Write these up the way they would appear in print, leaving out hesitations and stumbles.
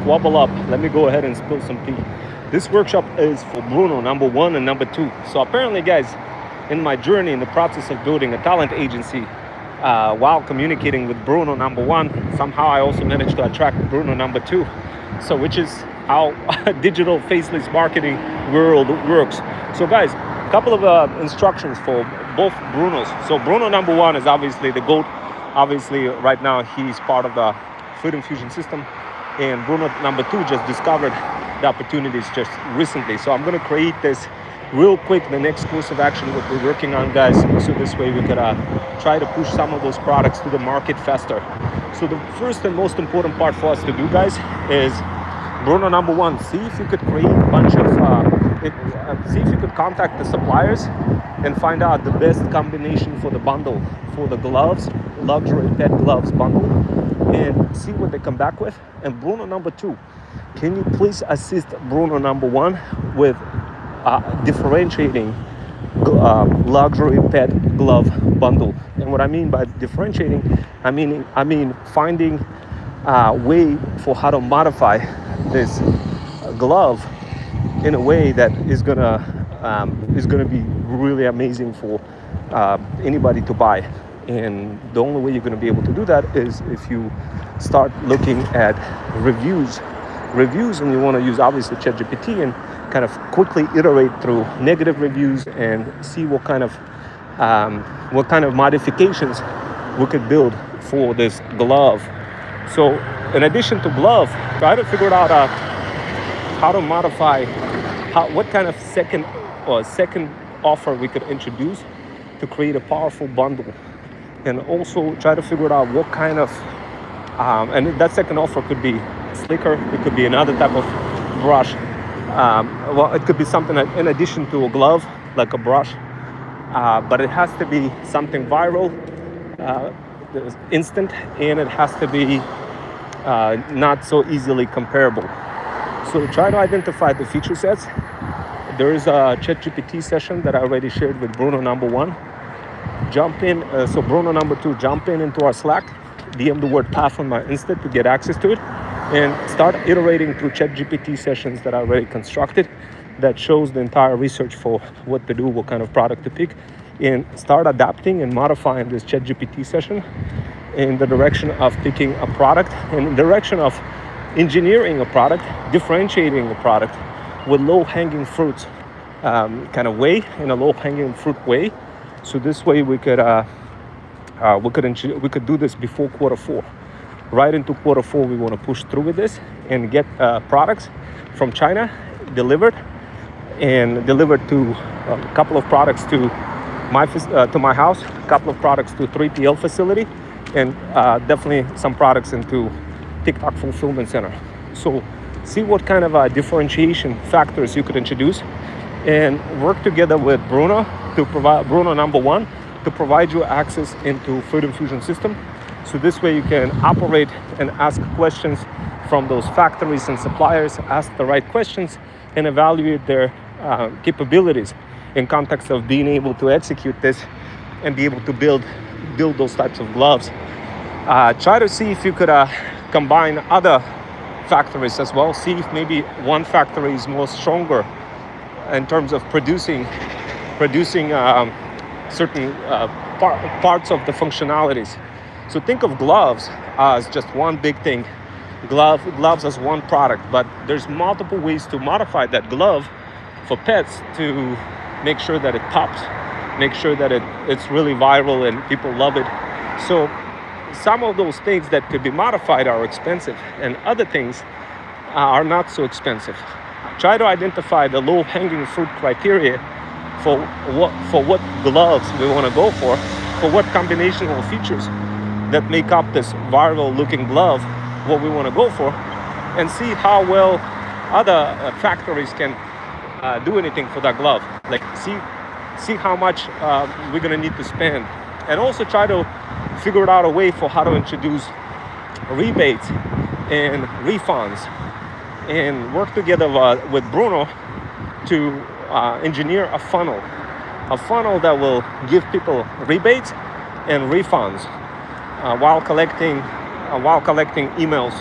squabble up, let me go ahead and spill some tea. This workshop is for Bruno, number 1 and number 2. So apparently, guys, in my journey, in the process of building a talent agency, while communicating with Bruno, number 1, somehow I also managed to attract Bruno, number 2. So which is how digital faceless marketing world works. So guys, a couple of instructions for both Brunos. So Bruno number 1 is obviously the GOAT. Obviously right now he's part of the food infusion system, and Bruno number 2 just discovered the opportunities just recently. So I'm going to create this real quick, the next course of action what we're working on, guys, so this way we could try to push some of those products to the market faster. So the first and most important part for us to do, guys, is Bruno number 1, see if you could create a bunch of see if you could contact the suppliers and find out the best combination for the bundle, for the gloves, luxury pet gloves bundle, and see what they come back with. And Bruno number 2, can you please assist Bruno number 1 with differentiating luxury pet glove bundle? And what I mean by differentiating, I mean finding a way for how to modify this glove in a way that is gonna be really amazing for anybody to buy. And the only way you're gonna be able to do that is if you start looking at reviews, and you want to use obviously ChatGPT and kind of quickly iterate through negative reviews and see what kind of modifications we could build for this glove. So in addition to glove, try to figure out how to modify, what kind of second offer we could introduce to create a powerful bundle, and also try to figure out what kind of and that second offer could be slicker, it could be another type of brush, it could be something in addition to a glove like a brush, but it has to be something viral, instant, and it has to be not so easily comparable. So try to identify the feature sets. There is a ChatGPT session that I already shared with Bruno number 1. Jump in, so Bruno number 2, jump into our Slack, DM the word path on my Insta to get access to it, and start iterating through ChatGPT sessions that I already constructed that shows the entire research for what to do, what kind of product to pick, and start adapting and modifying this ChatGPT session in the direction of picking a product, in the direction of engineering a product, differentiating a product with low-hanging fruits kind of way, in a low-hanging fruit way. So this way we could do this before quarter 4. Right into quarter 4, we want to push through with this and get products from China delivered to a couple of products to my house, a couple of products to 3PL facility, and definitely some products into TikTok fulfillment center. So see what kind of differentiation factors you could introduce, and work together with Bruno to provide Bruno number 1 to provide you access into food infusion system. So this way you can operate and ask questions from those factories and suppliers, ask the right questions, and evaluate their capabilities in context of being able to execute this and be able to build those types of gloves. Try to see if you could combine other factories as well. See if maybe one factory is more stronger in terms of producing certain parts of the functionalities. So think of gloves as just one big thing, gloves as one product, but there's multiple ways to modify that glove for pets to make sure that it pops, make sure that it's really viral and people love it. So some of those things that could be modified are expensive, and other things are not so expensive. Try to identify the low-hanging fruit criteria for what gloves we want to go for what combinational features that make up this viral-looking glove, what we want to go for, and see how well other factories can do anything for that glove. Like see how much we're going to need to spend, and also try to figure out a way for how to introduce rebates and refunds, and work together with Bruno to engineer a funnel that will give people rebates and refunds while collecting emails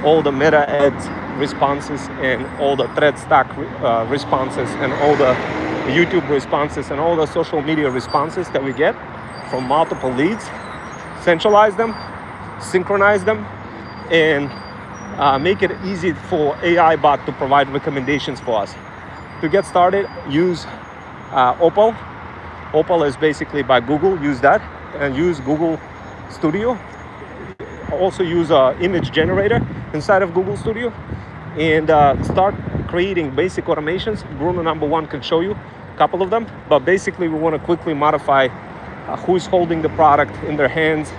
all the meta ads responses and all the thread stack responses and all the YouTube responses and all the social media responses that we get from multiple leads, centralize them, synchronize them, and make it easy for AI bot to provide recommendations for us. To get started, use Opal. Opal is basically by Google. Use that and use Google Studio. Also use an image generator inside of Google Studio and start creating basic automations. Bruno number one can show you a couple of them, but basically we want to quickly modify who's holding the product in their hands,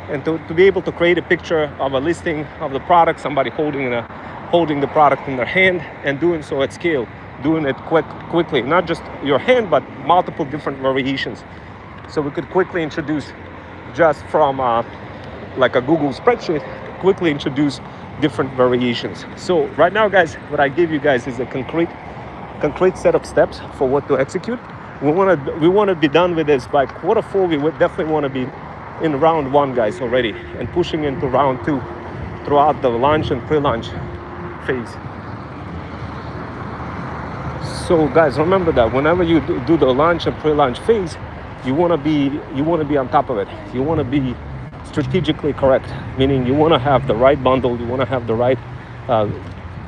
and to be able to create a picture of a listing of the product, somebody holding the product in their hand and doing so at scale, doing it quickly, not just your hand, but multiple different variations. So we could quickly introduce, just from like a Google spreadsheet, quickly introduce different variations. So right now, guys, what I give you guys is a concrete set of steps for what to execute. We want to be done with this by Q4. We would definitely want to be in round one, guys, already, and pushing into round two throughout the launch and pre-launch phase. So guys, remember that whenever you do the launch and pre-launch phase, you want to be on top of it. You want to be strategically correct, meaning you want to have the right bundle, you want to have the right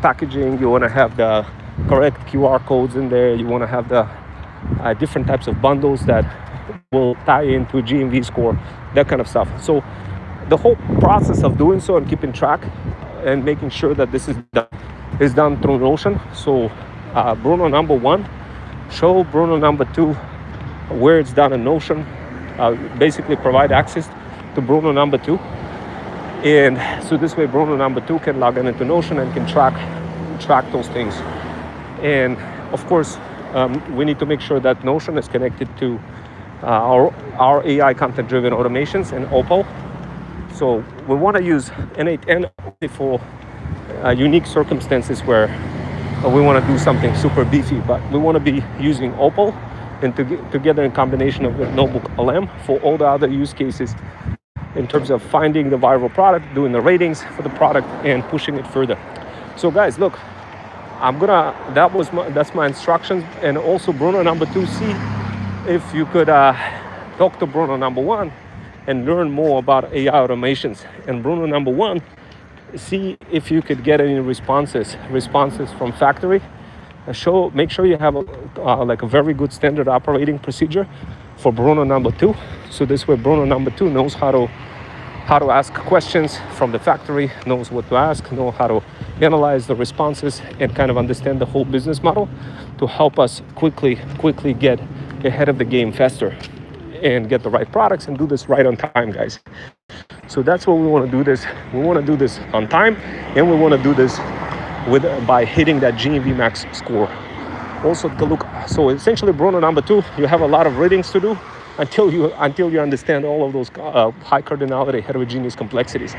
packaging, you want to have the correct QR codes in there, you want to have the different types of bundles that will tie into GMV score, that kind of stuff. So the whole process of doing so and keeping track and making sure that this is done through Notion. So Bruno number one, show Bruno number two where it's done in Notion, basically provide access to Bruno number two, and so this way Bruno number two can log into Notion and can track those things. And of course, we need to make sure that Notion is connected to our AI content driven automations and Opal. So we want to use N8N only for unique circumstances where we want to do something super beefy, but we want to be using Opal and together in combination with Notebook LM for all the other use cases in terms of finding the viral product, doing the ratings for the product, and pushing it further. So guys, look, that's my instructions. And also Bruno number two, see if you could talk to Bruno number one and learn more about AI automations. And Bruno number one, see if you could get any responses from factory. Make sure you have a very good standard operating procedure for Bruno number two. So this way Bruno number two knows how to ask questions from the factory, knows what to ask, know how to analyze the responses, and kind of understand the whole business model to help us quickly get ahead of the game faster and get the right products and do this right on time, guys. So that's what we want to do this. We want to do this on time, and we want to do this by hitting that GMV max score. Also to look, so essentially Bruno number two, you have a lot of readings to do until you understand all of those high cardinality heterogeneous complexities.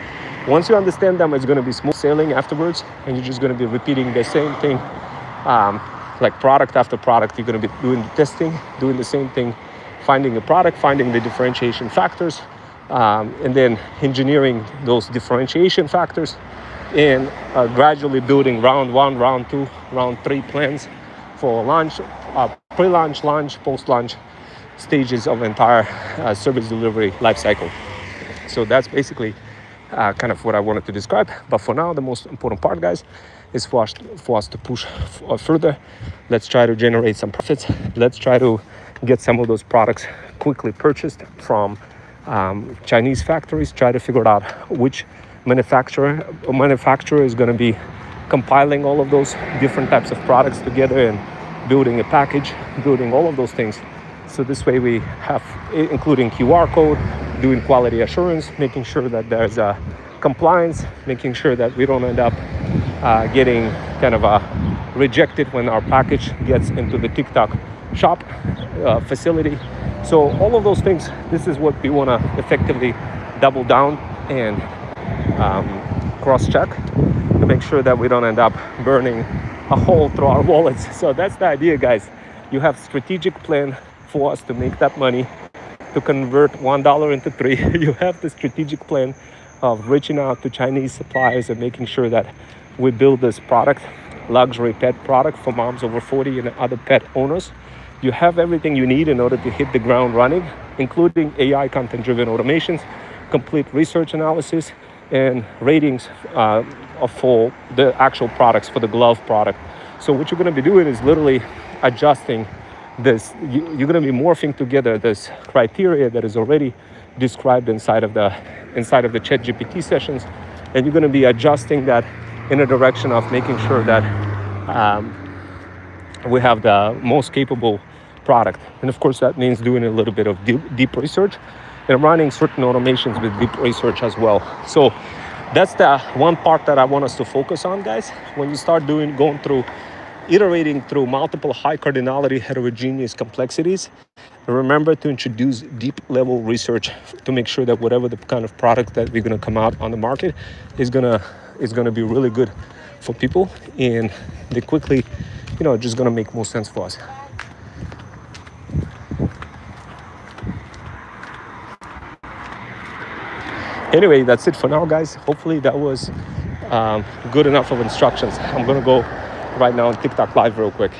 Once you understand them, it's going to be smooth sailing afterwards, and you're just going to be repeating the same thing, like product after product. You're going to be doing the testing, doing the same thing, finding the product, finding the differentiation factors, and then engineering those differentiation factors, and gradually building round one, round two, round three plans for launch, pre-launch, launch, post-launch stages of entire service delivery lifecycle. So that's basically kind of what I wanted to describe. But for now, the most important part, guys, is for us to push further. Let's try to generate some profits. Let's try to get some of those products quickly purchased from Chinese factories. Try to figure out which manufacturer is going to be compiling all of those different types of products together and building a package, building all of those things. So this way we have, including QR code, doing quality assurance, making sure that there's a compliance, making sure that we don't end up getting kind of rejected when our package gets into the TikTok shop facility. So all of those things, this is what we want to effectively double down and cross-check to make sure that we don't end up burning a hole through our wallets. So that's the idea, guys. You have strategic plan for us to make that money, to convert $1 into $3. You have the strategic plan of reaching out to Chinese suppliers and making sure that we build this product, luxury pet product for moms over 40 and other pet owners. You have everything you need in order to hit the ground running, including AI content-driven automations, complete research analysis, and ratings for the actual products, for the glove product. So what you're going to be doing is literally adjusting this. You're going to be morphing together this criteria that is already described inside of the ChatGPT sessions, and you're going to be adjusting that in a direction of making sure that we have the most capable product. And of course, that means doing a little bit of deep research and running certain automations with deep research as well. So that's the one part that I want us to focus on, guys. When you start iterating through multiple high cardinality heterogeneous complexities, remember to introduce deep level research to make sure that whatever the kind of product that we're going to come out on the market is going to be really good for people, and they quickly, just going to make more sense for us. Anyway, that's it for now, guys. Hopefully that was good enough of instructions. I'm going to go right now on TikTok live real quick.